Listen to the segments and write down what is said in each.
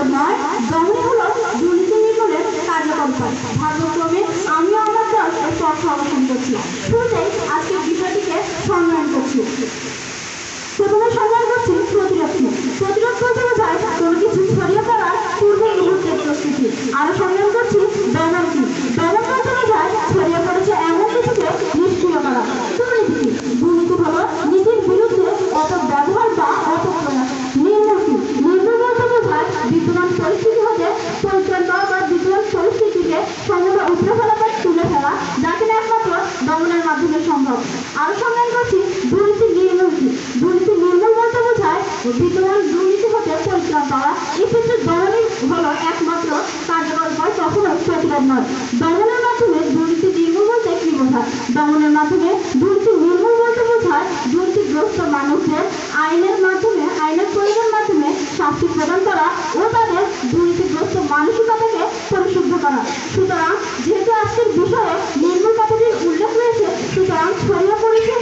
প্রতিরোধ নয়, দমনই হলো দুর্নীতি নির্মূলের কার্যকর উপায়। ভাগ্যক্রমে আমিও আমার দল এর পক্ষে অবস্থান করছি। শুরুতেই আজকের বিষয়টিকে সংজ্ঞান করছি। প্রথমে সংজ্ঞান করছি প্রতিরোধ কি। প্রতিরোধ বলতে বোঝায় কোনো কিছু ছড়িয়ে পড়ার পূর্বে মুহূর্তের প্রস্তুতি। আরো সংজ্ঞান করছি দমন কি। দমন বলতে বোঝায় ছড়িয়ে পড়েছে এমন কিছুকে নিষ্ক্রিয় করা। দুর্নীতি কি। দুর্নীতি হলো নীতির বিরুদ্ধে অপব্যবহার বা অপপ্রয়াস। নির্মূল কি। নির্মূল বলতে বোঝায় বিদ্যমান পরিস্থিতি হতে পরিত্রাণ পাওয়া বা বিদ্যমান পরিস্থিতিকে সম্পূর্ণ উপড়ে ফেলা বা তুলে ফেলা, যা কিনা একমাত্র দমনের মাধ্যমে সম্ভব। আরো সংজ্ঞান করছি দুর্নীতি নির্মূল কি। দুর্নীতি নির্মূল বলতে বোঝায় বিদ্যমান দুর্নীতি হতে পরিত্রাণ পাওয়া। এক্ষেত্রে দমনই হলো একমাত্র কার্যকর উপায়, কখনোই প্রতিরোধ নয়। দমনের মাধ্যমে দুর্নীতি নির্মূল বলতে কি বোঝায়। দমনের মাধ্যমে দুর্নীতি নির্মূল বলতে বোঝায় দুর্নীতিগ্রস্ত মানুষদের আইনের মাধ্যমে, আইনের প্রয়োগের মাধ্যমে শাস্তি প্রদান করা ও তাদের দুর্নীতিগ্রস্ত মানসিকতাকে পরিশুদ্ধ করা। সুতরাং যেহেতু আজকের বিষয়ে নির্মূল কথাটির উল্লেখ রয়েছে, সুতরাং ছড়িয়ে পড়েছে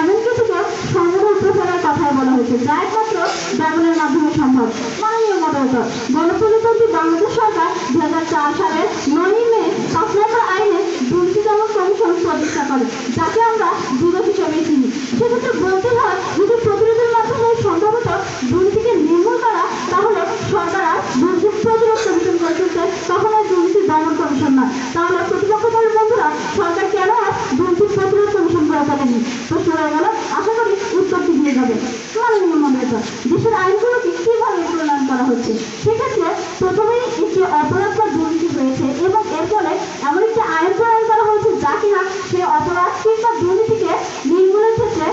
এমন কিছুকে সংগ্রহ উপফেলার কথাই বলা হয়েছে, যা একমাত্র দমনের মাধ্যমে সম্ভব। মাননীয় মডারেটর, গণপ্রজাতন্ত্রী বাংলাদেশ সরকার 2004 সালের 9 মে 5 নম্বর আইনে দুর্নীতি দমন কমিশন প্রতিষ্ঠা করে, যাকে আমরা দুদক হিসেবে চিনি। সেক্ষেত্রে বলতে হয়, যদি প্রতিরোধের মাধ্যমে সম্ভবত দুর্নীতিকে নির্মূল করা, তাহলে সরকার আর দুর্নীতি প্রতিরোধ কমিশন করে তুলতে কখনো দুর্নীতি দমন কমিশন নয়। তাহলে প্রতিপক্ষ দলের বন্ধুরা সরকার কেন আর দুর্নীতি প্রতিরোধ কমিশন করে তোলেনি? প্রশ্ন রয়ে গেল, আশা করি উত্তরটি দিয়ে যাবে। মাননীয় মডারেটর, দেশের আইনগুলোকে কিভাবে প্রণয়ন করা হচ্ছে? সেক্ষেত্রে প্রথমেই একটি অপরাধ বা দুর্নীতি হয়েছে এবং এর ফলে এমন একটি আইন প্রণয়ন করা হয়েছে, যা কিনা সেই অপরাধ কিংবা দুর্নীতিকে নির্মূলের ক্ষেত্রে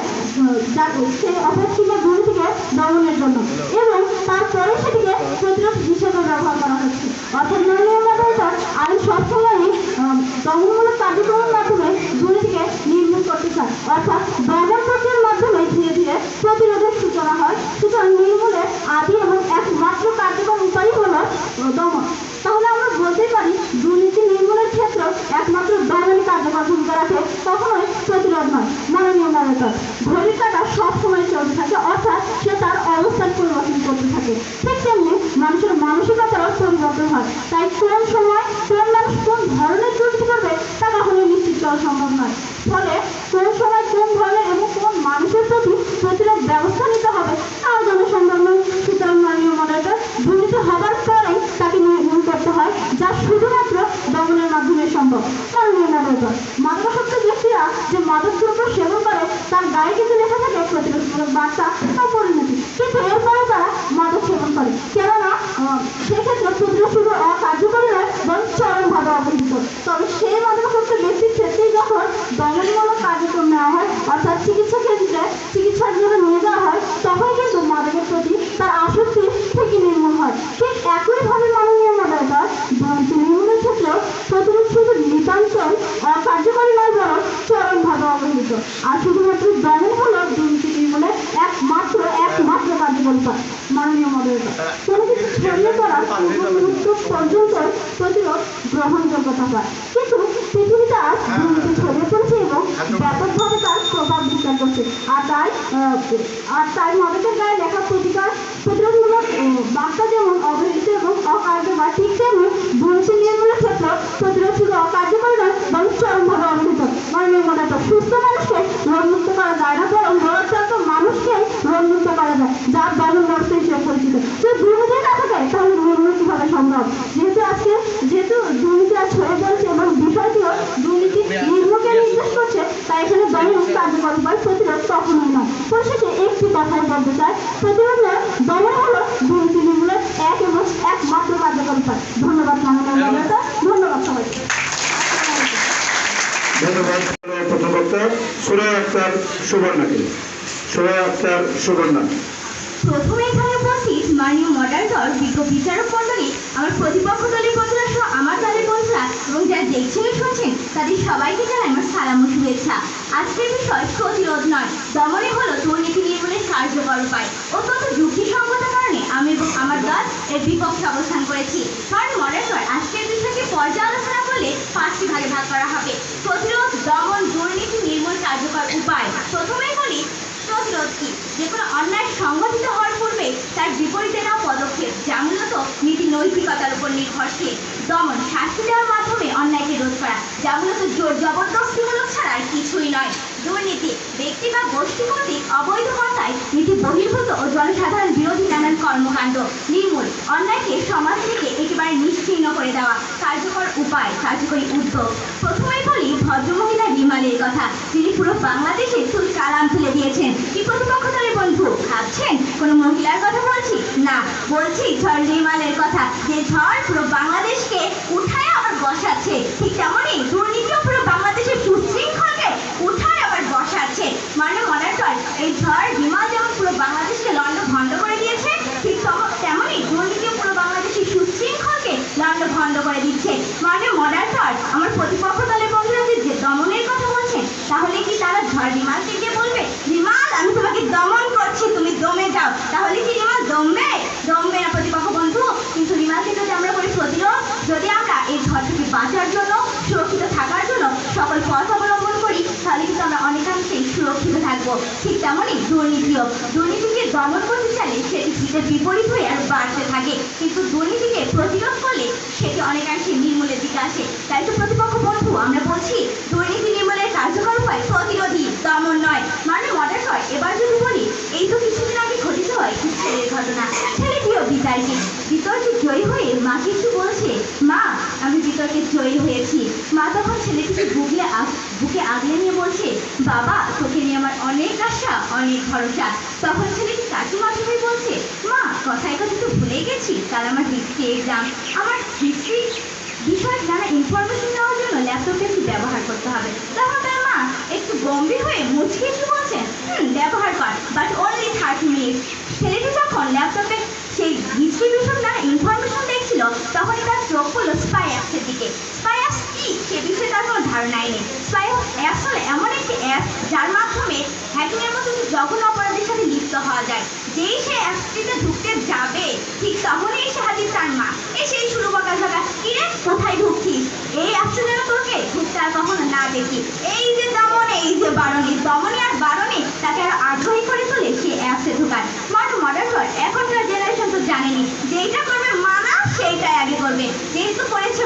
সেই অপরাধ কিংবা দুর্নীতিকে দমনের জন্য, এবং তারপরে সেটিকে প্রতিরোধ হিসেবে ব্যবহার করা হচ্ছে। অর্থাৎ মাননীয় মডারেটর, আইন সবসময়ই দমনমূলক কার্যক্রমের মাধ্যমে দুর্নীতিকে নির্মূল করতে চায়, অর্থাৎ দমন প্রক্রিয়ার মাধ্যমে ধীরে ধীরে প্রতিরোধের সূচনা হয়। সুতরাং নির্মূলের আদি এবং একমাত্র কার্যকর উপায় হল দমন। তাহলে আমরা বলতেই পারি দুর্নীতি নির্মূলের ক্ষেত্রে একমাত্র দমনই কার্যকর ভূমিকা রাখে, কখনোই প্রতিরোধ নয়। মাননীয় মডারেটর, ঘড়ির কাঁটা সবসময় চলতে থাকে, অর্থাৎ সে তার অবস্থান পরিবর্তন করতে থাকে। ঠিক তেমনি মানুষের মানসিকতারও পরিবর্তন হয়। তাই কোন সময় কোন মানুষ কোন ধরনের দুর্নীতি করবে তা কখনোই নিশ্চিত করা সম্ভব নয়। ফলে কোন সময় কোন ধরনের এবং কোন মানুষের প্রতি প্রতিরোধ ব্যবস্থা নিতে হবে তাও জানা সম্ভব নয়। সুতরাং মাননীয় মডারেটর, দুর্নীতি হবার পরেই তাকে নির্মূল করতে হয়, যা শুধুমাত্র দমনের মাধ্যমে সম্ভব। মাননীয় মডারেটর, মাদকাসক্ত ব্যক্তিরা যে মাদক দ্রব্য সেবন করে তার গায়ে কিন্তু লেখা থাকে প্রতিরোধমূলক বার্তা বা পরিণতি, কিন্তু এরপরে তারা মাদক সেবন করে। কেননা সেক্ষেত্রে প্রতিরোধ শুধু অকার্যকরী নয়, বরং চরমভাবে অবহেলিত। তবে সেই মাদকাসক্ত ব্যক্তির ক্ষেত্রেই যখন দমনমূলক কার্যক্রম নেওয়া হয়, অর্থাৎ চিকিৎসা ক্ষেত্রে চিকিৎসার জন্য নিয়ে যাওয়া হয়, তখন কিন্তু মাদকের প্রতি তার আসক্তি থেকে নির্মূল হয়। ঠিক একইভাবে মাননীয় মডারেটর, দুর্নীতি নির্মূলের ক্ষেত্রেও প্রতিরোধ শুধু নিতান্তই অকার্যকরী নয়, বরং চরমভাবে অবহেলিত। আর শুধুমাত্র দমন হল দুর্নীতি নির্মূলের একমাত্র কার্যকর উপায়। মাননীয় মডারেটর, কোনো কিছু ছড়িয়ে পড়ার মুহূর্ত পর্যন্ত প্রতিরোধ গ্রহণযোগ্যতা পায়, কিন্তু পৃথিবীতে আজ দুর্নীতি ছড়িয়ে পড়েছে এবং ব্যাপকভাবে তার প্রভাব বিস্তার করছে। আর তাই মাদকের গায়ে লেখা প্রতিরোধমূলক বার্তা যেমন অবহেলিত এবং অকার্যকর, ঠিক তেমনি দুর্নীতি নির্মূলের ক্ষেত্রে প্রতিরোধ শুধু অকার্যকরী নয়, বরং চরমভাবে অবহেলিত। মাননীয় মডারেটর, সুস্থ মানুষকে রোগমুক্ত করা যায় না, বরং রোগাক্রান্ত মানুষকেই রোগমুক্ত করা যায়, যা দমন ব্যবস্থা হিসেবে পরিচিত। যদি দুর্নীতি না থাকে তাহলে নির্মূল কিভাবে সম্ভব? যেহেতু দুর্নীতি আজ ছড়িয়ে পড়েছে এবং বিষয়টিও দুর্নীতি নির্মূলকে নির্দেশ করছে, তাই এখানে দমন কার্যকর উপায়, প্রতিরোধ কখনোই নয়। পরিশেষে একটি কথাই বলতে চাই, প্রতিরোধ নয়, দমন হলো দুর্নীতি নির্মূলের এক এবং একমাত্র কার্যকর উপায়। ধন্যবাদ মাননীয় মডারেটর, ধন্যবাদ সবাইকে। ধন্যবাদ। প্রথম বক্তা সুরাইয়া আক্তার সুবর্ণাকে। সুরাইয়া আক্তার সুবর্ণা। প্রথমে এখানে উপস্থিত মাননীয় মডারেটর, বিজ্ঞ বিচারক মণ্ডলী, আমার প্রতিপক্ষ দলের বন্ধুরা সহ আমার দলের বন্ধুরা এবং যারা দেখছেন ও শুনছেন তাদের সবাইকে জানাই আমার সালাম ও শুভেচ্ছা। আজকের বিষয় প্রতিরোধ নয়, দমনে হলো দুর্নীতি নির্মূলের কার্যকর উপায়। অত্যন্ত যুক্তিসঙ্গত কারণে আমি এবং আমার দল এর বিপক্ষে অবস্থান করেছি। মাননীয় মডারেটর, আজকের বিষয়কে পর্যালোচনা করলে 5টি ভাগে ভাগ করা হবে। প্রতিরোধ, দমন, দুর্নীতি নির্মূল কার্যকর উপায়। প্রথমেই বলি প্রতিরোধ কি। যে কোনো অন্যায় সংগঠিত হওয়ার পূর্বে তার বিপরীতে নেওয়া পদক্ষেপ, যা মূলত নীতি উপর নির্ভরশীল। দমন শাস্তি দেওয়ার মাধ্যমে অন্যায়কে রোধ করা, যা মূলত জোর জবরদস্তিমূলক ছাড়া আর কিছুই নয়। দুর্নীতি ব্যক্তি বা গোষ্ঠী কর্তৃক অবৈধ পন্থায় নীতি বহির্ভূত ও জনসাধারণ বিরোধী নানান কর্মকাণ্ড নির্মূল, অন্যায়কে সমাজ থেকে একেবারে নিশ্চিহ্ন করে দেওয়া। কার্যকর উপায়, কার্যকরী উদ্যোগ। প্রথমেই বলি ভদ্রমহিলা রিমালের কথা, যিনি পুরো বাংলাদেশে ফুল কালাম তুলে দিয়েছেন। কি প্রতিপক্ষ দলের বন্ধু ভাবছেন কোনো মহিলার কথা বলছি? না, বলছি ঝড় রিমালের কথা, যে ঝড় পুরো বাংলাদেশকে উঠায় আবার বসাচ্ছে। ঠিক তেমনই দুর্নীতিও পুরো বাংলাদেশের সুশৃঙ্খলকে উঠায় আবার বসাচ্ছে। মানে মডারেটর, এই ঝড় রিমাল যেমন পুরো বাংলাদেশকে লন্ডভন্ড করে দিয়েছে, ঠিক তেমনই দুর্নীতিও পুরো বাংলাদেশের সুশৃঙ্খলকে লন্ডভন্ড করে দিচ্ছে। মানে মডারেটর, আমার প্রতিপক্ষ দলের বন্ধুরা যে দমনের কথা বলছেন, তাহলে কি তারা ঝড় রিমালকে গিয়ে বলবে, রিমাল আমি তোমাকে দমন করছি, তুমি দমে যাও? তাহলে কি রিমাল দমবে? দমবে না প্রতিপক্ষ বন্ধু। কিন্তু রিমালকে যদি আমরা করি প্রতিরোধ, যদি আমরা এই ঝড় থেকে বাঁচার জন্য, সুরক্ষিত থাকার জন্য সকল পথ অবলম্বন করি, তাহলে কিন্তু আমরা অনেকাংশেই সুরক্ষিত থাকবো। ঠিক তেমনই দুর্নীতিকে দমন করতে চাইলে সেটি হিতের বিপরীত হয়ে আর বাড়তে থাকে, কিন্তু দুর্নীতিকে প্রতিরোধ করলে সেটি অনেকাংশে নির্মূলের দিকে আসে। তাই তো প্রতিপক্ষ বন্ধু আমরা বলছি দুর্নীতি নির্মূলের কার্যকর উপায় প্রতিরোধী, দমন নয়। মানে মডারেটর, এবার যদি বলি, এই তো কিছুদিন আগে ঘটিত হয় একটি ছেলের ঘটনা। ছেলেটিও বিতর্কে জয়ী হয়ে মাকে এসে বলছে, মা আমি বিতর্কে জয়ী হয়েছি। মা তখন ছেলেটিকে বুকে আগলে নিয়ে বলছে, বাবা তোকে নিয়ে আমার অনেক আশা, অনেক ভরসা। তখন ছেলেটি কাকি মাকে হয়ে বলছে, মা কথায় কথা তো ভুলে গেছি, কাল আমার হিস্ট্রি এক্সাম। আমার হিস্ট্রি বিষয়ে নানা ইনফরমেশন নেওয়ার জন্য ল্যাপটপে একটু ব্যবহার করতে হবে। তখন তার মা একটু গম্ভীর হয়ে মুচকে একটু বলছেন, ব্যবহার কর, বাট অনলি 30 মিনিট। ছেলেটি যখন ল্যাপটপে সেই হিস্ট্রি বিষয়ে নানা ইনফরমেশন দেখছিল, তখনই তার চোখ পড়লো স্পাই অ্যাপসের দিকে। স্পাই অ্যাপস কি সে বিষয়ে তার কোনো ধারণাই নেই। স্পাই অ্যাপস হলো এমন একটি অ্যাপ যার মাধ্যমে হ্যাকিংয়ের মতো জঘন্য অপরাধের সাথে লিপ্ত হওয়া যায়। যেই সে অ্যাপসটিতে ঢুকতে যাবে, ঠিক তখনই এসে হাজির তার মা, এসেই শুরু বকা ঝকা, কিরে কোথায় ঢুকছিস? এই অ্যাপসে যেন তোকে ঢুকতে আর কখনো না দেখি। এই যে দমনে, এই যে বারণে, দমনে আর বারণে তাকে আরো আগ্রহী করে তোলে সে অ্যাপসে ঢোকার। মানে মডারেটর, এখনকার জেনারেশন তো জানেনি, যেইটা করবে মানা সেইটাই আগে করবে। যেহেতু করেছে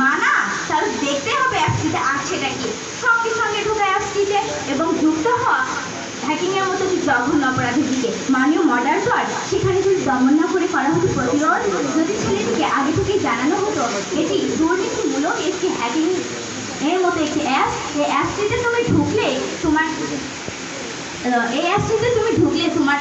মানা, তাহলে দেখতে হবে অ্যাপসটিতে আছেটা কি। সঙ্গে সঙ্গে ঢোকা অ্যাপসটিতে এবং যুক্ত হওয়া হ্যাকিংয়ের মতো একটি জঘন্য অপরাধের দিকে। মাননীয় মডারেটর, সেখানে যদি দমন না করে করা হতো প্রতিরোধ, যদি ছেলেটিকে আগে থেকেই জানানো হতো এটি দুর্নীতিমূলক একটি হ্যাকিং এর মতো একটি অ্যাপ, এই অ্যাপটিতে তুমি ঢুকলে তোমার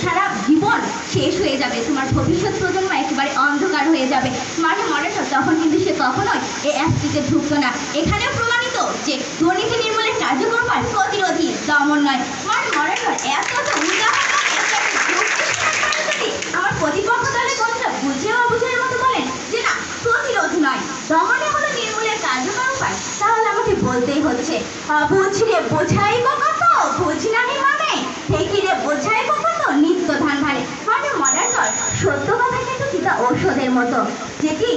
সারা জীবন শেষ হয়ে যাবে, তোমার ভবিষ্যৎ প্রজন্ম একেবারে অন্ধকার হয়ে যাবে। মানে মডারেটর, তখন কিন্তু সে কখনোই এই অ্যাপটিতে ঢুকতো না। এখানেও প্রমাণিত যে দুর্নীতি নির্মূলের কার্যকর উপায় প্রতিরোধী, দমন নয়। মানে মডারেটর, এত উদাহরণ আমার প্রতিপক্ষ দলের বন্ধুরা বুঝে অবুঝের মতো বলেন যে না, প্রতিরোধ নয়, দমনে হলো নির্মূলের কার্যকর উপায়, তাহলে আমাকে বলতেই হচ্ছে, বুঝিরে বোঝাইব কত, বুঝ নাহি মানে, ঠেকিরে বোঝাইব কত, নিত্য ধান ধারে। মানে মডারেটর, সত্য কথা কিন্তু চিতা ঔষধের মতো, যেটি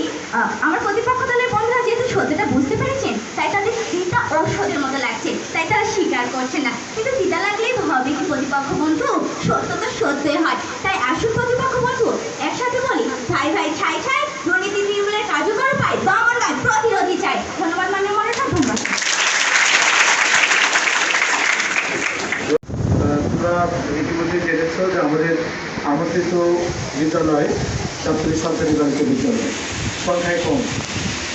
আমার প্রতিপক্ষ দলের বন্ধুরা যেহেতু সত্যটা বুঝতে পেরেছেন, তাই তাদের চিন্তা ঔষধের মতো লাগছে, তাই তারা স্বীকার করছে না। কিন্তু চিতা লাগলেই হবে কি প্রতিপক্ষ বন্ধু, সত্য তো সত্যই হয়। তাই আসুন প্রতিপক্ষ বন্ধু একসাথে বলি, ভাই ভাই ছাই ছাই, দুর্নীতি নির্মূলের কার্যকর উপায় দমন নয়, প্রতিরোধী চাই। ধন্যবাদ মাননীয় মডারেটর, ধন্যবাদ। তোমরা ইতিমধ্যে জেনেছ যে আমাদের আমন্ত্রিত বিদ্যালয় চাঁদপুরের সরকারি বালিকা বিদ্যালয় সংখ্যায় কম,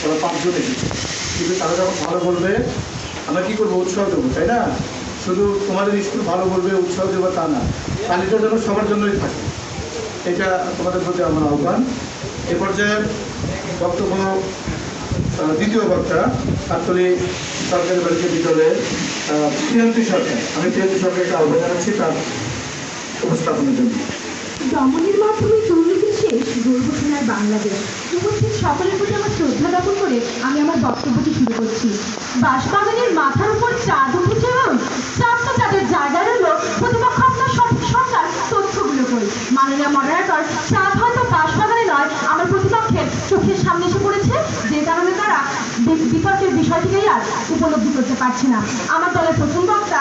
তারা 5 জন এসেছে। কিন্তু তারা যখন ভালো বলবে আমরা কী করবো, উৎসাহ দেবো, তাই না? শুধু তোমাদের স্কুল ভালো বলবে উৎসাহ দেবো তা না, তালিকা যেন সবার জন্যই থাকে, এটা তোমাদের প্রতি আমার আহ্বান। এ পর্যায়ে বক্তব্য দ্বিতীয় বক্তা চাঁদপুর সরকারি বালিকা বিদ্যালয়ের প্রিয়ন্তী সরকার। আমি প্রিয়ন্তী সরকারকে আহ্বান জানাচ্ছি তার উপস্থাপনের জন্য। দমনের মাধ্যমে দুর্নীতি শেষ, দুর্ঘটনার বাংলাদেশ। উপস্থিত সকলের প্রতি আমার শ্রদ্ধা জ্ঞাপন করে আমি আমার বক্তব্যটি শুরু করছি। বাঁশবাগানের মাথার উপর চাঁদ উঠেছে, চাঁদ তো তাদের জায়গা রইল, প্রতিপক্ষ আপনার সঠিক সংখ্যার তথ্যগুলো করি। মাননীয় মডারেটর, চাঁদ হয়তো বাঁশবাগানে নয়, আমার প্রতিপক্ষের চোখের সামনে এসে পড়েছে, যে কারণে তারা বিতর্কের বিষয়টিকেই আর উপলব্ধি করতে পারছে না। আমার দলের প্রথম বক্তা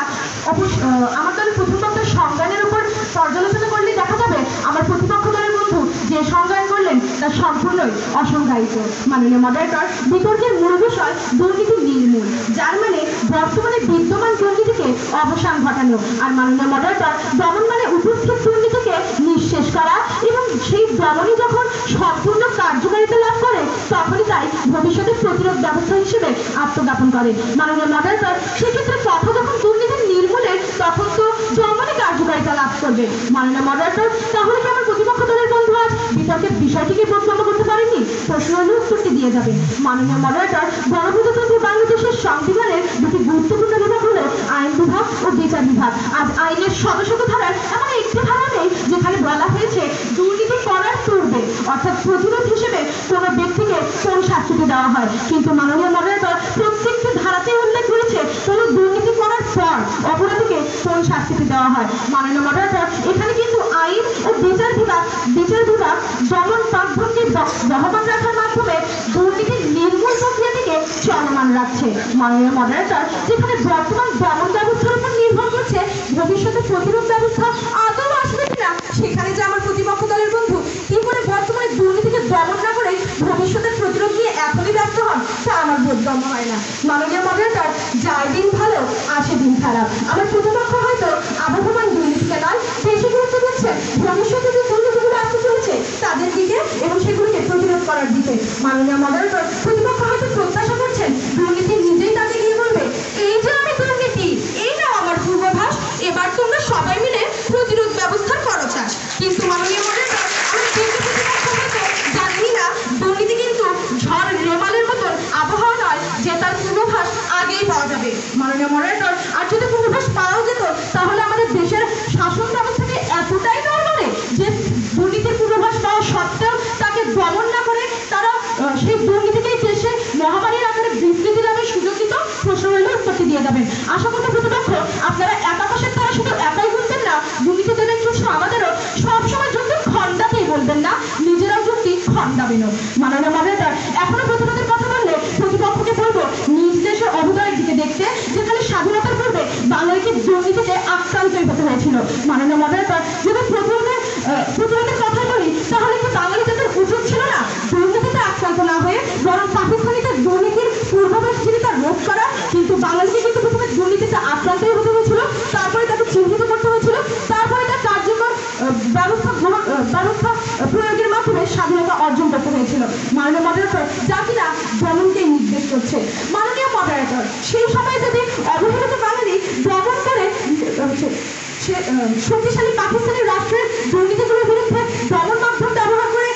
সংজ্ঞানের উপর পর্যালোচনা করলে দেখা যাবে আমার প্রতিপক্ষ দলের বন্ধু যে সংজ্ঞান করলেন তা সম্পূর্ণই অসংজ্ঞায়িত। মাননীয় মডারেটর, বিতর্কের মূল বিষয় দুর্নীতি নির্মূল, যার মানে বর্তমানে বিদ্যমান দুর্নীতিকে অবসান ঘটানো। আর মাননীয় মডারেটর, দমন মানে উপস্থিত দুর্নীতিকে নিঃশেষ করা, এবং সেই দমনই যখন সম্পূর্ণ কার্যকারিতা লাভ করে তখনই তাই ভবিষ্যতে প্রতিরোধ ব্যবস্থা হিসেবে আত্মজ্ঞাপন করে। মাননীয় মডারেটর, সেক্ষেত্রে কথা যখন দুর্নীতি নির্মূলের, তখন তো দমনই কার্যকারিতা লাভ করবে। মাননীয় মডারেটর, তাহলে কি আমার প্রতিপক্ষ দলের বন্ধু আজ বিতর্কের বিষয়টিকে বোধগম্য করতে পারেনি? প্রশ্ন হলে উত্তরটি দিয়ে যাবে। মাননীয় মডারেটর, গণপ্রজাতন্ত্রী বাংলাদেশের সংবিধানের দুটি গুরুত্বপূর্ণ বিভাগ হলো আইন বিভাগ ও বিচার বিভাগ। আজ আইনের শত শত ধারার এমন একটি ধারা নেই যেখানে বলা হয়েছে দুর্নীতি করার পূর্বে, অর্থাৎ প্রতিরোধ হিসেবে কোনো ব্যক্তিকে কোন শাস্তিটি দেওয়া হয়। কিন্তু মাননীয় মডারেটর, প্রত্যেকটি ধারাতে উল্লেখ রয়েছে কোনো দুর্নীতি করার পর অপরাধীকে কোন শাস্তিটি দেওয়া হয়। মাননীয় মডারেটর, এখানে কিন্তু আইন ও বিচার বিভাগ দমন মাধ্যমকে বহমান রাখার মাধ্যমে দুর্নীতির নির্মূল প্রক্রিয়াটিকে চলমান রাখছে। মাননীয় মডারেটর, যেখানে বর্তমান দমন ব্যবস্থার উপর নির্ভর করছে ভবিষ্যতে প্রতিরোধ ব্যবস্থা আদৌ আসবে কিনা, সেখানে যে আমার প্রতিপক্ষ দলের বন্ধু কি করে বর্তমানে দুর্নীতিকে দমন না করে ভবিষ্যতের প্রতিরোধ নিয়ে এখনই ব্যস্ত হন, তা আমার বোধগম্য হয় না। মাননীয় মডারেটর, যায় দিন ভালো আসে দিন খারাপ। আমার প্রতিপক্ষ হয়তো আবহমান দুর্নীতিকে নয়, বেশি গুরুত্ব দিচ্ছে ভবিষ্যতে যে দুর্নীতিগুলো আসতে চলেছে তাদের দিকে এবং সেগুলোকে প্রতিরোধ করার দিকে। মাননীয় মডারেটর, প্রতিপক্ষ হয়তো প্রত্যাশা করছেন দুর্নীতি নিজেই তাকে গিয়ে বলবে, এই যে আমি দুর্নীতি, এই নাও আমার পূর্বাভাস, এবার তোমরা সবাই মিলে প্রতিরোধ ব্যবস্থার করো চাষ। কিন্তু মাননীয় মডারেটর, আমি কিন্তু প্রতিপক্ষ হয়তো জানি না দুর্নীতি কিন্তু ঝড় রেমালের মতন আবহাওয়া নয় যে তার পূর্বাভাস আগেই পাওয়া যাবে। মাননীয় মডারেটর, আর যদি পূর্বাভাস পাওয়াও যেত তাহলে আমাদের দেশের শাসন ব্যবস্থাকে এতটাই নড়বড়ে যে দুর্নীতির পূর্বাভাস পাওয়া সত্ত্বেও তাকে দমন না করে তারা সেই দুর্নীতিকেই দেশে মহামারীর আকারে বিস্তৃতি লাভের সুযোগ দিত। প্রশ্ন হলে উত্তরটি দিয়ে যাবেন। আশা করতে প্রতিপক্ষ আপনারা একাপাশের তারা শুধু একাই বলবেন না, দুর্নীতি দেবেন চুষ আমাদেরও সবসময় যুক্তি খন্ডাতেই বলবেন না, নিজেরাও যুক্তি খন্ডাবেনও। মাননীয় মডারেটর, এখনো প্রতিরোধের কথা বললে প্রতিপক্ষকে বলবো নিজ দেশের অবদানের দিকে দেখতে, যেখানে স্বাধীনতার পূর্বে বাঙালিকে দুর্নীতিতে আক্রান্তই হতে হয়েছিল। মাননীয় মডারেটর, যদি প্রতিরোধের কথা বলি তাহলে কি বাঙালি তাদের উচিত ছিল না দুর্নীতিতে আক্রান্ত না হয়ে বরং পাকিস্তানিদের দুর্নীতির পূর্বাভাস যিনি তার রোধ করা? কিন্তু বাঙালিকে কিন্তু প্রথমে দুর্নীতিতে আক্রান্তই হতে হয়েছিল, তারপরে তাকে চিহ্নিত করতে হয়েছিল, তারপরে তার কার্যকর ব্যবস্থা প্রয়োগের মাধ্যমে স্বাধীনতা অর্জন করতে হয়েছিল। মাননীয় মডারেটর, যা কিনা দমনকেই নির্দেশ করছে। মাননীয় মডারেটর, সেই সময় যদি অবহেলিত বাঙালি দমন করে শক্তিশালী পাকিস্তানি রাষ্ট্রের দুর্নীতিগুলোর বিরুদ্ধে দমন মাধ্যম ব্যবহার করে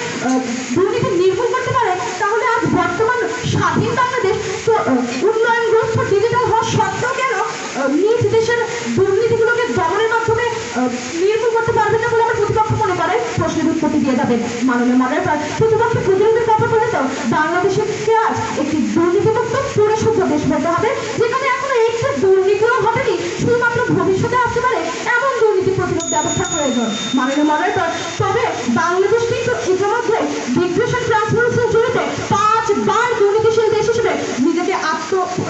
দুর্নীতি নির্মূল করতে পারে, তাহলে আজ বর্তমান স্বাধীন বাংলাদেশ উন্নয়নগ্রস্ত ডিজিটাল হওয়া সত্ত্বেও কেন নিজ দেশের দুর্নীতিগুলোকে দমনের মাধ্যমে নির্মূল করতে পারবে না বলে আমার প্রতিপক্ষ মনে করে? প্রশ্নের উত্তরটি দিয়ে যাবেন। মাননীয় মডারেটর, প্রতিপক্ষ প্রতিরোধের কথা বলে তো বাংলাদেশকে আজ একটি দুর্নীতিমুক্ত পরিশুদ্ধ দেশ হতে হবে, যেখানে এখনো একটি দুর্নীতিও ঘটেনি, শুধুমাত্র ভবিষ্যতে আসতে পারে এমন দুর্নীতি প্রতিরোধ ব্যবস্থা প্রয়োজন। মাননীয় মডারেটর, তবে বাংলাদেশ কিন্তু ইতিমধ্যে ডিক্রেশন ট্রান্সপারেন্সি জড়িতে 5 বার দুর্নীতিশীল দেশ হিসেবে নিজেকে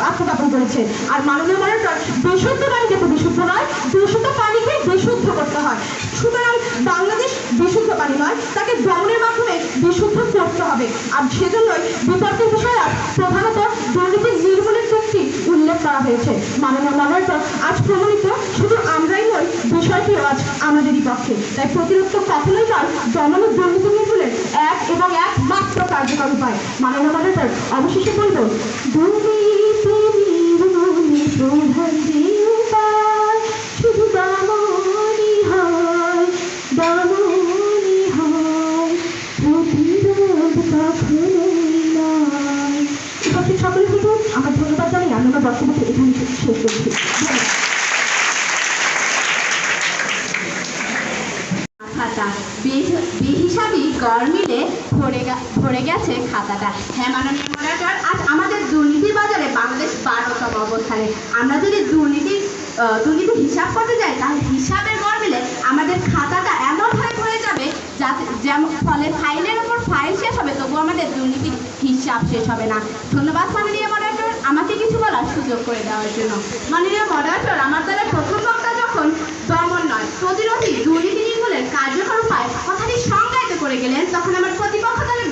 আত্মজ্ঞাপন করেছে। আর মাননীয় মডারেটর, বিশুদ্ধ পানিকে তো বিশুদ্ধ নয়, দূষিত পানিকে বিশুদ্ধ করতে হয়। সুতরাং বাংলাদেশ বিশুদ্ধ পানি নয়, তাকে দমনের মাধ্যমে বিশুদ্ধ করতে হবে। আর সেজন্যই বিতর্কের বিষয়ে আজ প্রধানত দুর্নীতি নির্মূলের চুক্তি উল্লেখ করা হয়েছে। মাননীয় মডারেটর, আজ প্রমাণিত শুধু আমরাই নই, বিষয়টিও আজ আমাদেরই পক্ষে। তাই প্রতিরোধ তো কখনোই নয়, দমন ও দুর্নীতি নির্মূলের এক এবং একমাত্র কার্যকর উপায়। মাননীয় মডারেটর, অবশেষে বলব, দুর্নীতি নির্মূলে প্রধান যে উপায় শুধু দমনই হয়, দমনই হয়, প্রতিরোধ কখনোই নয়। উপস্থিত সকলের প্রতি আমার ধন্যবাদ জানাই। আমি আমার বক্তব্যকে এখানে শেষ করছি। খাতা বেহিসাবি গড় মিলে ভরে গেছে খাতাটা। হ্যাঁ মাননীয় মডারেটর, আজ আমাদের দুর্নীতির বাজারে বাংলাদেশ 12তম অবস্থানে। আমরা যদি দুর্নীতি হিসাব করতে যাই তাহলে হিসাবের গড় মিলে আমাদের খাতাটা এমনভাবে ভরে যাবে যাতে যেমন ফলে ফাইলের ওপর ফাইল শেষ হবে তবু আমাদের দুর্নীতির হিসাব শেষ হবে না। ধন্যবাদ মাননীয় মডারেটর, আমাকে কিছু বলার সুযোগ করে দেওয়ার জন্য। মাননীয় মডারেটর, আমার দলের প্রথম বক্তা যখন দমন নয় প্রতিরোধী দুর্নীতি নির্মূলের কার্যকর উপায় কথাটি সংজ্ঞায়িত করে গেলেন, তখন আমার প্রতিপক্ষ দলের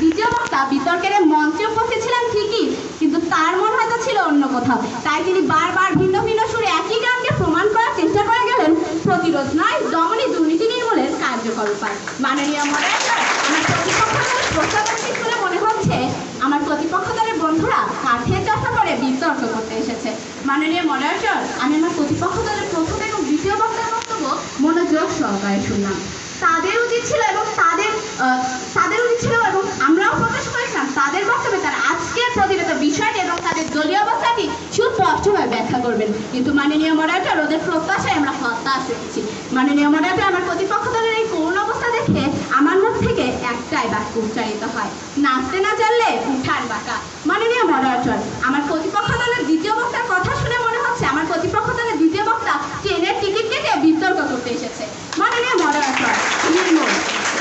করবেন, কিন্তু মাননীয় মডারেটর ওদের প্রত্যাশায় আমরা হতাশ হয়েছি। মাননীয় মডারেটর, আমার প্রতিপক্ষ দলের এই করুণ অবস্থা দেখে আমার মুখ থেকে একটাই বাক্য উচ্চারিত হয়, নাচতে না জানলে উঠার বাঁকা। মাননীয় মডারেটর, আমার প্রতিপক্ষ দলের দ্বিতীয় বক্তার কথা শুনে মনে হচ্ছে আমার প্রতিপক্ষ দলের দ্বিতীয় বক্তা ট্রেনের টিকিট কেটে বিতর্ক করতে এসেছে। মাননীয় মডারেটর, নির্মূল,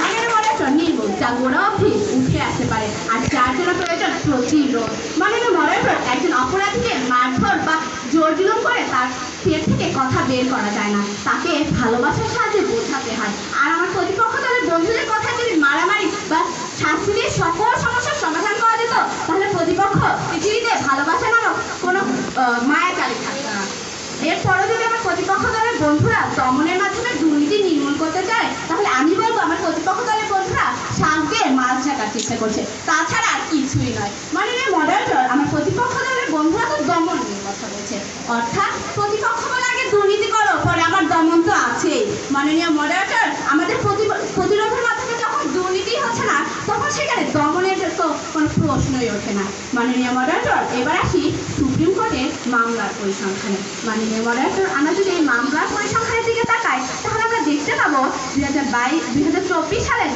মাননীয় মডারেটর নির্মূল, যা গোড়া অবধি উঠে আসতে পারে, আর যার জন্য প্রয়োজন প্রতিরোধ। মাননীয় মডারেটর, একজন অপরাধীকে মারধর বা জোর জুলুম করে তার পেট থেকে কথা বের করা যায় না, তাকে ভালোবাসার সাহায্যে বোঝাতে হয়। আর আমার প্রতিপক্ষ দলের বন্ধুদের কথা যদি মারামারি বা শাস্তি দিয়ে সকল সমস্যার সমাধান করা যেত, তাহলে প্রতিপক্ষ পৃথিবীতে ভালোবাসা নামক কোনো মায়া চালি থাকতো না। এরপরও যদি আমার প্রতিপক্ষ দলের বন্ধুরা দমনের মাধ্যমে দুর্নীতি নির্মূল করতে চায়, তাহলে আমি বলবো আমার প্রতিপক্ষ দলের বন্ধুরা শাককে মাছ ঢাকার চেষ্টা করছে, তাছাড়া আর কিছুই নয়। মাননীয় মডারেটর, আমার প্রতিপক্ষ দলের বন্ধুরা তো দমন নিয়ে কথা বলছে, অর্থাৎ প্রতিপক্ষ বলে আগে দুর্নীতি করো, পরে আমার দমন তো আছেই। মাননীয় মডারেটর, আমাদের প্রতিরোধের মাধ্যমে যখন দুর্নীতি হচ্ছে না, তখন সেখানে দমনের তো কোনো প্রশ্নই ওঠে না। মাননীয় মডারেটর, এবার আসি সুপ্রিম কোর্টে মামলার পরিসংখ্যানে। মাননীয় মডারেটর, আমরা যদি এই মামলার পরিসংখ্যানের দিকে তাকাই, তাহলে আমরা দেখতে পাবো 2024 সালের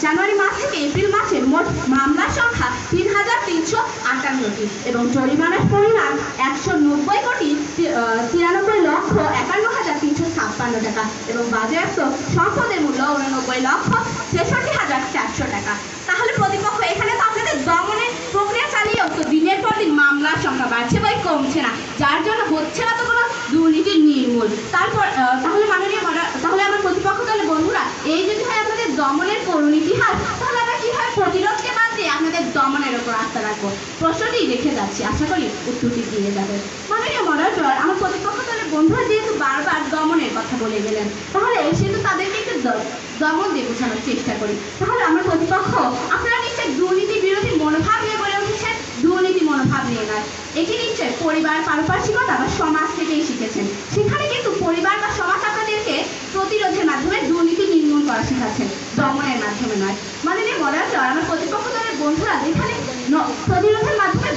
জানুয়ারি মাস থেকে এপ্রিল মাসে মোট মামলার সংখ্যা 3,358টি এবং জরিমানার পরিমাণ 190,93,51,356 টাকা এবং বাজেয়াপ্ত সম্পদের মূল্য 89,63,400 টাকা। তাহলে প্রতিপক্ষ, এখানে তো আপনাদের দমনের প্রক্রিয়া চালিয়েও তো দিনের পর দিন মামলার সংখ্যা বাড়ছে বা কমছে না, যার জন্য হচ্ছে না তো কোনো দুর্নীতি নির্মূল। তাহলে মাননীয় তাহলে আমার প্রতিপক্ষ দলের বন্ধুরা, এই যদি হয় আপনাদের দমনের করুণ ইতিহাস, তাহলে আমরা কিভাবে প্রতিরোধকে বাদ দিয়ে আপনাদের দমনের ওপর আস্থা রাখবো? প্রশ্নটি রেখে যাচ্ছি, আশা করি উত্তরটি দিয়ে যাবে। মাননীয় মডারেটর, আমার প্রতিপক্ষ দলের বন্ধুরা যেহেতু বারবার দমনের কথা বলে গেলেন, তাহলে সেহেতু তাদেরকে একটু দমন দিয়ে বোঝানোর চেষ্টা করি। তাহলে আমার প্রতিপক্ষ, আপনারা নিশ্চয় দুর্নীতি বিরোধী মনোভাব নিয়ে গড়ে উঠেছেন, দুর্নীতি মনোভাব নিয়ে নয়। এটি নিশ্চয় পরিবার, পারিপার্শ্বিকতা বা সমাজ থেকেই শিখেছেন। সেখানে কিন্তু পরিবার বা সমাজ আপনাদেরকে প্রতিরোধের মাধ্যমে দুর্নীতি নির্মূল করা শেখাচ্ছেন, দমনের মাধ্যমে নয়। মাননীয় মডারেটর, আমার প্রতিপক্ষ দলের বন্ধুরা যেখানে প্রতিরোধের মাধ্যমে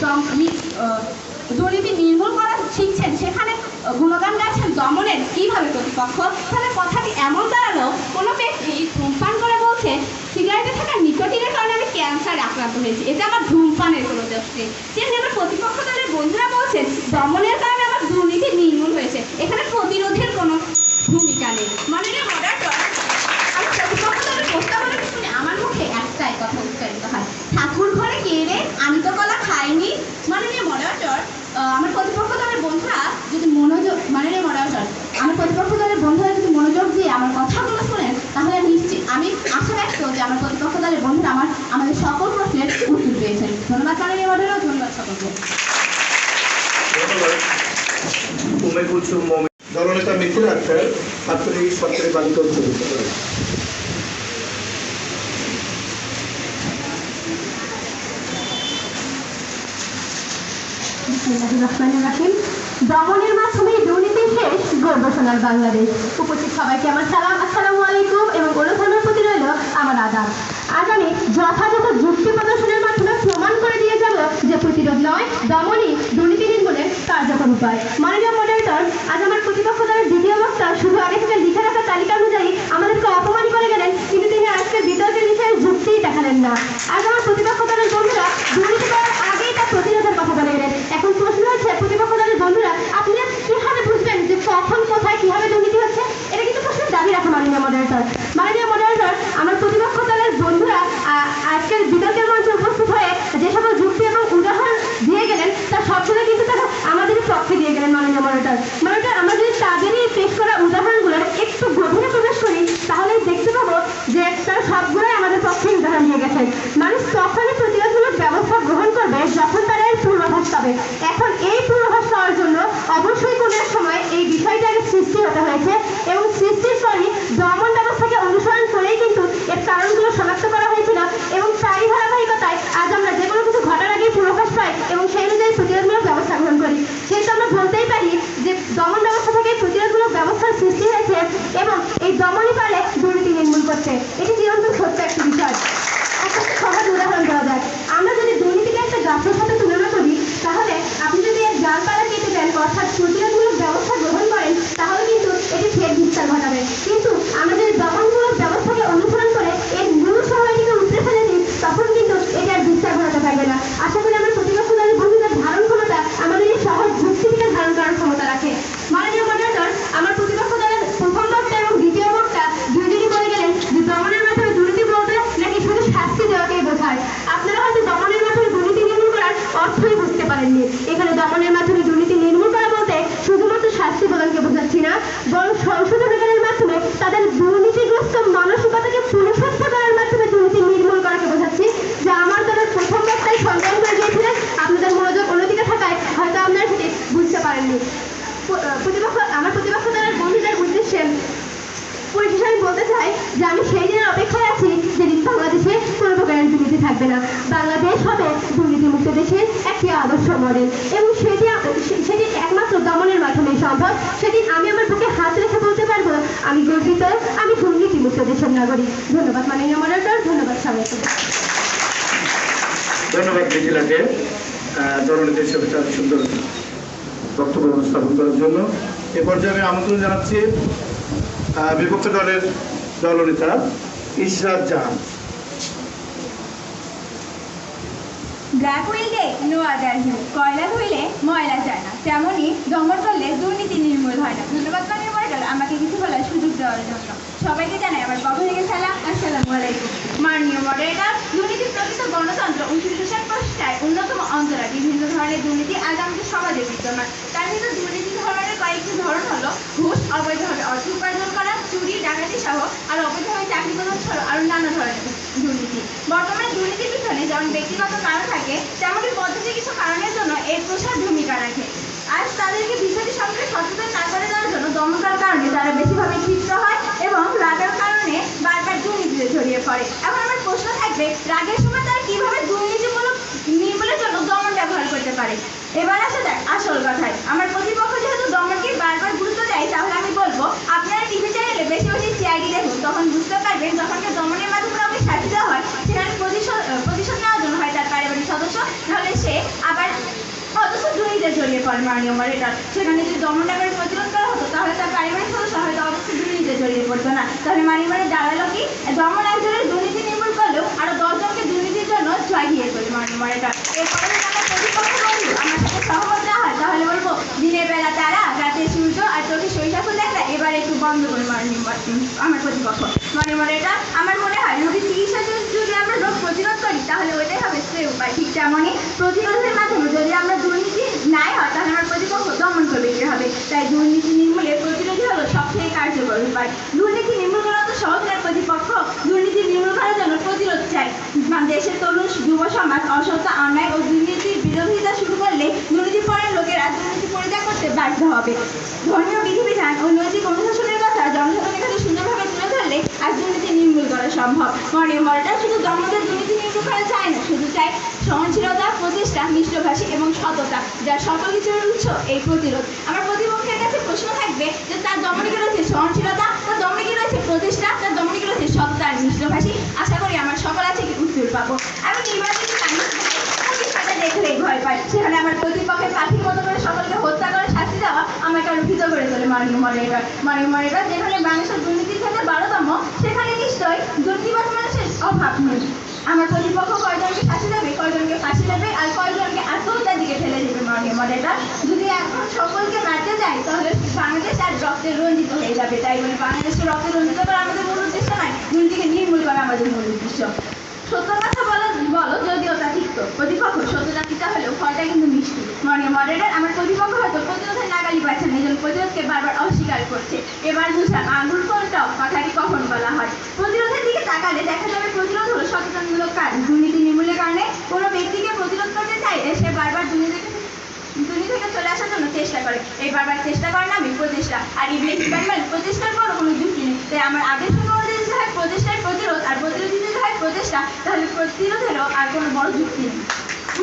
দুর্নীতি নির্মূল করা শিখছেন, সেখানে গুণগান গাচ্ছেন দমনের কিভাবে প্রতিপক্ষ? তাহলে কথাটি এমন দাঁড়ালো, কোনো ব্যক্তি ধূমপান করে বলছে সিগারেটে থাকা নিকোটিনের কারণে আমি ক্যান্সারে আক্রান্ত হয়েছি, এতে আমার ধূমপানের কোনো দোষ নেই। যেখানে আমার প্রতিপক্ষ দলের বন্ধুরা বলছেন দমনের কারণে আমার দুর্নীতি নির্মূল হয়েছে, এখানে প্রতিরোধের কোনো ভূমিকা নেই। মাননীয় মডারেটর, আমি প্রতিপক্ষ দলের প্রস্তাবনা শুনে আমার মুখে একটাই কথা উচ্চারিত হয়, ঠাকুর ঘরে কে রে, আমি তো কলা খাইনি। মাননীয় মডারেটর, আমার প্রতিপক্ষ দলের বন্ধুরা যদি মাননীয় মডারেটর, আমার প্রতিপক্ষ দলের বন্ধুরা যদি মনোযোগ দিয়ে আমার কথাগুলো শোনেন, তাহলে আমি আশা রাখবো যে আমার প্রতিপক্ষ দলের বন্ধুরা আমাদের সকল প্রশ্নের উত্তর পেয়েছেন। ধন্যবাদ মাননীয় মডারেটর, ধন্যবাদ সকলকে। ধন্যবাদ। দলনেতা মিথিলা আক্তার, ছাত্রলীগ সরকারি বালিকা উচ্চ বিদ্যালয়। দমনের মাধ্যমে দুর্নীতি শেষ, গর্বশোনার বাংলাদেশ। উপস্থিত সবাইকে আমার সালাম, আসসালামু আলাইকুম এবং অনুধানের প্রতি রইল আমার আদাব। আজ আমি যথাযথ যুক্তি প্রদর্শনের মাধ্যমে প্রমাণ করে দিয়ে যাব যে প্রতিরোধ নয়, দমনই দুর্নীতি নির্মূলের কার্যকর উপায়। মাননীয় মডারেটর, আজ আমার প্রতিপক্ষ দলের দ্বিতীয় বক্তা শুধু আগে থেকে লিখে রাখা তালিকা অনুযায়ী আমাদেরকে অপমান করে গেলেন, কিন্তু তিনি আজকের বিতর্কের বিষয়ে যুক্তিই দেখালেন না। আজ আমার প্রতিপক্ষ দলের বন্ধুরা দুর্নীতি করার আগেই তার প্রতিরোধের কথা বলে গেলেন। এখন প্রশ্ন হচ্ছে, প্রতিপক্ষ দলের বন্ধুরা, আপনি কিভাবে বুঝবেন যে কখন কোথায় কিভাবে দুর্নীতি হচ্ছে? এটা কিন্তু প্রশ্নের দাবি রাখা। মাননীয় মডারেটর, আমার প্রতিপক্ষ দলের বন্ধুরা আজকের বিতর্কের মঞ্চে উপস্থিত হয়ে যে সকল যুক্তি এবং উদাহরণ দিয়ে গেলেন, তার সবগুলো কিন্তু তারা আমাদেরই পক্ষে দিয়ে গেলেন। মাননীয় মডারেটর, আমরা যদি তাদেরই পেশ করা উদাহরণগুলো একটু গভীরে প্রবেশ করি, তাহলেই দেখতে পাবো যে তারা সবগুলোই আমাদের পক্ষে উদাহরণ দিয়ে গেছেন। মানুষ তখনই প্রতিরোধমূলক ব্যবস্থা গ্রহণ করবে যখন তারা এর পূর্বাভাস পাবে। এখন এই পূর্বাভাস পাওয়ার জন্য অবশ্যই কোনো এক সময় এই বিষয়টাকে সৃষ্টি হতে হয়েছে এবং সৃষ্টির পরই দমন ব্যবস্থাকে অনুসরণ করেই কিন্তু এর কারণগুলো শনাক্ত করা হয়েছিল এবং তারই ধারাবাহিকতায় আজ আমরা যে কোনো কিছু ঘটার আগেই পূর্বাভাস পাই এবং সেই অনুযায়ী প্রতিরোধমূলক ব্যবস্থা গ্রহণ করি। সেহেতু আমরা বলতেই পারি যে দমন ব্যবস্থা থেকে প্রতিরোধমূলক ব্যবস্থার সৃষ্টি হয়েছে এবং এই দমনই পারে দুর্নীতি নির্মূল করতে। এটি চিরন্তন সত্য একটি বিষয়। একটা সহজ উদাহরণ দেওয়া যাক। দুর্নীতি থাকবে না। বাংলাদেশ হবে দুর্নীতিমুক্ত দেশের একটি আদর্শ মডেল এবং সেটি একমাত্র দমনের মাধ্যমে সম্ভব। সেদিন আমি আমার বুকে হাত রেখে বলতে পারবো আমি গর্বিত, আমি দুর্নীতিমুক্ত দেশের নাগরিক। ধন্যবাদ মাননীয় মডারেটর, ধন্যবাদ সবাইকে। ধন্যবাদ মিথিলাকে দলনেতা হিসেবে তার সুন্দর বক্তব্য উপস্থাপন করার জন্য। এ পর্যায়ে আমি আমন্ত্রণ জানাচ্ছি বিপক্ষ দলের দলনেতা Ishrat Jahan. Black will day no other hue, কয়লা ধুইলে ময়লা যায় না, তেমনই দমন করলে দুর্নীতি নির্মূল হয় না। ধন্যবাদ মাননীয় মডারেটর আমাকে কিছু বলার সুযোগ দেওয়ার জন্য। সবাইকে জানাই আমার পক্ষ থেকে সালাম, আসসালামু আলাইকুম। মাননীয় মডারেটর, দুর্নীতি প্রকৃত গণতন্ত্র ও সুশাসন প্রতিষ্ঠায় অন্যতম অন্তরা। বিভিন্ন ধরনের দুর্নীতি আজ আমাদের সমাজে বিদ্যমান। তার ভিতর দুর্নীতি ধরনের কয়েকটি ধরন হলো ঘুষ, অবৈধভাবে অর্থ উপার্জন করা, চুরি, ডাকাতি সহ আর অবৈধভাবে চাকরি প্রদান সহ আরও নানা ধরনের দুর্নীতি। বর্তমানে দুর্নীতির পিছনে যেমন ব্যক্তিগত কারণ থাকে, তেমনই পদ্ধতি কিছু কারণের জন্য এর প্রসার ভূমিকা রাখে। আজ তাদেরকে বিষয়টি সম্পর্কে সচেতন না করে দেওয়ার জন্য দমন করার কারণে তারা বেশিভাবে ক্ষিপ্ত হয় এবং রাগের কারণে বারবার দুর্নীতিতে জড়িয়ে পড়ে। এখন আমার প্রশ্ন থাকবে, রাগের সময় তারা কিভাবে দুর্নীতিমূলক নির্মূলের জন্য দমন ব্যবহার করতে পারে? এবার আসা যাক আসল কথায়। আমার প্রতিপক্ষ যেহেতু দমনকে বারবার গুরুত্ব দেয়, তাহলে আমি বলবো আপনারা টিভি চ্যানেলে বেশি বেশি সিআইডি দেখুন, তখন বুঝতে পারবেন যখন দমনের মাধ্যমে ওকে শাস্তি দেওয়া হয় সেখানে প্রতিশোধ নেওয়ার জন্য হয় তার পারিবারিক সদস্য, নাহলে সে আবার অথচ দুর্নীতিতে জড়িয়ে পড়ে। মাননীয় মডারেটর, সেখানে যদি দমন ব্যাপারে প্রতিরোধ করা হতো তাহলে তার পারিবারিক সদস্য হয়তো অবশ্য দুর্নীতিতে জড়িয়ে পড়তো না। তাহলে মাননীয় দাঁড়ালো কি, দমন একজনের দুর্নীতি নির্মূল করলেও আরো 10 জনকে দুর্নীতির জন্য জড়িয়ে পড়ে। মাননীয় মডারেটর, এরপরে যদি আমার প্রতিপক্ষ বন্ধু আমার সাথে সহমত না হয় তাহলে বলবো দিনের বেলা তারা, রাতে সূর্য আর চোখে সরিষা দেখা এবার একটু বন্ধ করে মাননীয় আমার প্রতিপক্ষ। মাননীয় মডারেটর, আমার মনে হয় রোগী চিকিৎসা যদি আমরা রোগ প্রতিরোধ করি তাহলে ওইটাই হবে শ্রেয় উপায়। ঠিক তেমনই প্রতিরোধের মাধ্যমে যদি আমরা দুর্নীতি নাই হয় তাহলে আমার প্রতিপক্ষ দমন করবে হবে। তাই দুর্নীতি নির্মূলে প্রতিরোধী হলো সবথেকে কার্যকর উপায়। দুর্নীতি নির্মূল করা তো সহজ নয় প্রতিপক্ষ, দুর্নীতি নির্মূল করার জন্য প্রতিরোধ চাই। দেশের তরুণ যুব সমাজ অসৎ, অন্যায় ও দুর্নীতির বিরোধিতা শুরু করলে দুর্নীতিপরের লোকেরা দুর্নীতি পরিত্যাগ করতে বাধ্য হবে। ধর্মীয় বিধিবিধান ও নৈতিক অনুশাসনের কথা জনসাধারণের কাছে সুন্দরভাবে তুলে ধরলে আজ দুর্নীতি নির্মূল করা সম্ভব। মাননীয় মডারেটর, শুধু দমনের দুর্নীতি নির্মূল করা যায় না, শুধু চাই সহনশীলতা, প্রচেষ্টা, মিষ্টভাষী এবং সততা, যার সকল কিছুর উৎস এই প্রতিরোধ। আমার প্রতিপক্ষের কাছে প্রশ্ন থাকবে যে তার দমনে কি রয়েছে সহনশীলতা, তার দমনে কি রয়েছে প্রচেষ্টা, তার দমনে কি রয়েছে সততা আর মিষ্টভাষী? আশা করি আমার সকল আছে কি উত্তর পাবো। আমি নির্বাচিত দেখলেই ভয় পাই, সেখানে আমার প্রতিপক্ষের পাখির মতো করে সকলকে হত্যা করে শাস্তি দেওয়া আমাকে আরো ভীত করে তোলে। মাননীয় মডারেটর, যেখানে বাংলাদেশের দুর্নীতির ক্ষেত্রে 12তম, সেখানে নিশ্চয়ই দুর্নীতিবাজ মানুষের অভাব নেই। আমার প্রতিপক্ষ কয়জনকে ফাঁসি দেবে, কয়জনকে ফাঁসি দেবে আর কয়জনকে আত্মহত্যার দিকে ফেলে দেবে। মাননীয় মডারেটর, যদি এখন সকলকে মারতে যায় তাহলে বাংলাদেশ আর রক্তে রঞ্জিত হয়ে যাবে। তাই বলে বাংলাদেশকে রক্তে রঞ্জিত করা আমাদের মূল উদ্দেশ্য নয়, দুর্নীতিকে নির্মূল করা আমাদের মূল উদ্দেশ্য। সত্য কথা বলো যদিও তা তিক্ত, প্রতিপক্ষ সত্যতা তিতা হলেও ফলটা কিন্তু মিষ্টি। মাননীয় মডারেটর, আমার প্রতিপক্ষ হয়তো প্রতিরোধের নাগালি পাচ্ছে না, এই জন্য প্রতিরোধকে বারবার অস্বীকার করছে। এবার বুঝলাম আঙুল কোনটাও কথাটি কখন বলা হয়। প্রতিরোধের দিকে তাকালে দেখা যাবে প্রতিরোধ হলো সচেতনমূলক কাজ। দুর্নীতি নির্মূলের কারণে কোনো ব্যক্তিকে প্রতিরোধ করতে চাইলে সে বারবার দুর্নীতি থেকে চলে আসার জন্য চেষ্টা করে। এই বারবার চেষ্টা করে না আমি প্রচেষ্টা, আর ইংলিশ প্রচেষ্টার পরও কোনো যুক্তি নেই। তাই আমার আগের সঙ্গে অনুযায়ী যদি হয় প্রচেষ্টার প্রতিরোধ আর প্রতিরোধী যদি হয় প্রচেষ্টা, তাহলে প্রতিরোধেরও আর কোনো বড় যুক্তি নেই।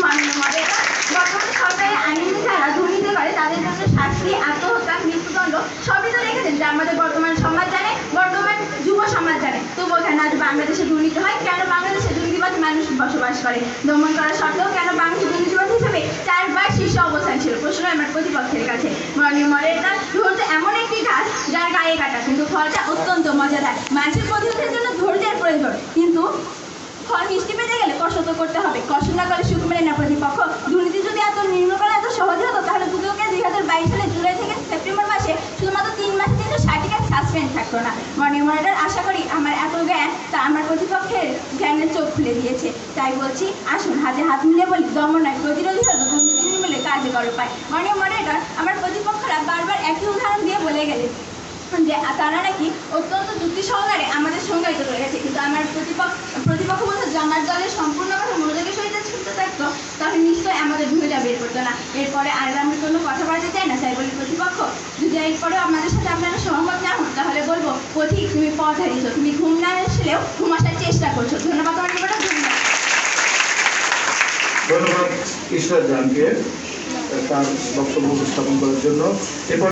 মাননীয় মডারেটর, বর্তমানে সরকারি আইন যারা দুর্নীতি করে তাদের জন্য শাস্তি, আত্মহত্যা, মৃত্যুদণ্ড সবই তো রেখেছেন, যা আমাদের বর্তমান সমাজ জানে, বর্তমান যুব সমাজ জানে। তবুও কেন আজ বাংলাদেশে দুর্নীতি হয়, কেন বাংলাদেশে দুর্নীতিবাদ মানুষ বসবাস করে? দমন করা সত্ত্বেও কেন বাংলাদেশে দুর্নীতিবাদ হিসেবে 4 বার শীর্ষ অবস্থান ছিল? প্রশ্ন আমার প্রতিপক্ষের কাছে। মাননীয় মডারেটর, ধৈর্য এমন একটি গাছ যার গায়ে কাটা কিন্তু ফলটা অত্যন্ত মজাদার। মানুষের প্রতিরোধের জন্য ধৈর্যের প্রয়োজন, কিন্তু ফল মিষ্টি পেতে গেলে কষ্ট তো করতে হবে। কষ্ট না করে সুখ মেলে না প্রতিপক্ষ। দুর্নীতি যদি এত নির্মূল করা এত সহজে হতো তাহলে দুদকে 2022 সালে জুলাই থেকে সেপ্টেম্বর মাসে শুধুমাত্র 3 মাসে কিন্তু সার্টিফিকেট সাসপেন্ড থাকতো না। মাননীয় মডারেটর, আশা করি আমার এত জ্ঞান তা আমার প্রতিপক্ষের জ্ঞানের চোখ খুলে দিয়েছে। তাই বলছি আসুন হাতে হাত মিলিয়ে বলি দমন নয় প্রতিরোধী হতো দুর্নীতি নির্মূলে কার্যকর উপায়। মাননীয় মডারেটর, আমার প্রতিপক্ষরা বারবার একই উদাহরণ দিয়ে বলে গেলেন যে তারা নাকি অত্যন্ত যুক্তি সহকারে আমাদের সংজ্ঞায়িত করে গেছে, কিন্তু আমার প্রতিপক্ষ বলছে যে আমার দলের সম্পূর্ণ কথা মনোযোগের সহিত শুনতে থাকতো তাহলে নিশ্চয়ই আমাদের ভূমিকা বের করতো না। এরপরে আর আমরা কোনো কথা বলতে চাই না। তাই বলি প্রতিপক্ষ, যদি এরপরে আমাদের সাথে আপনারা সহমত না হন তাহলে বলবো পথিক তুমি পথ হারিয়েছো, তুমি ঘুম না আসলেও ঘুম আসার চেষ্টা করছো। ধন্যবাদ। ধন্যবাদ। ধন্যবাদ ঈশ্বর জানকে তার বক্তব্য উপস্থাপন করার জন্য। এরপর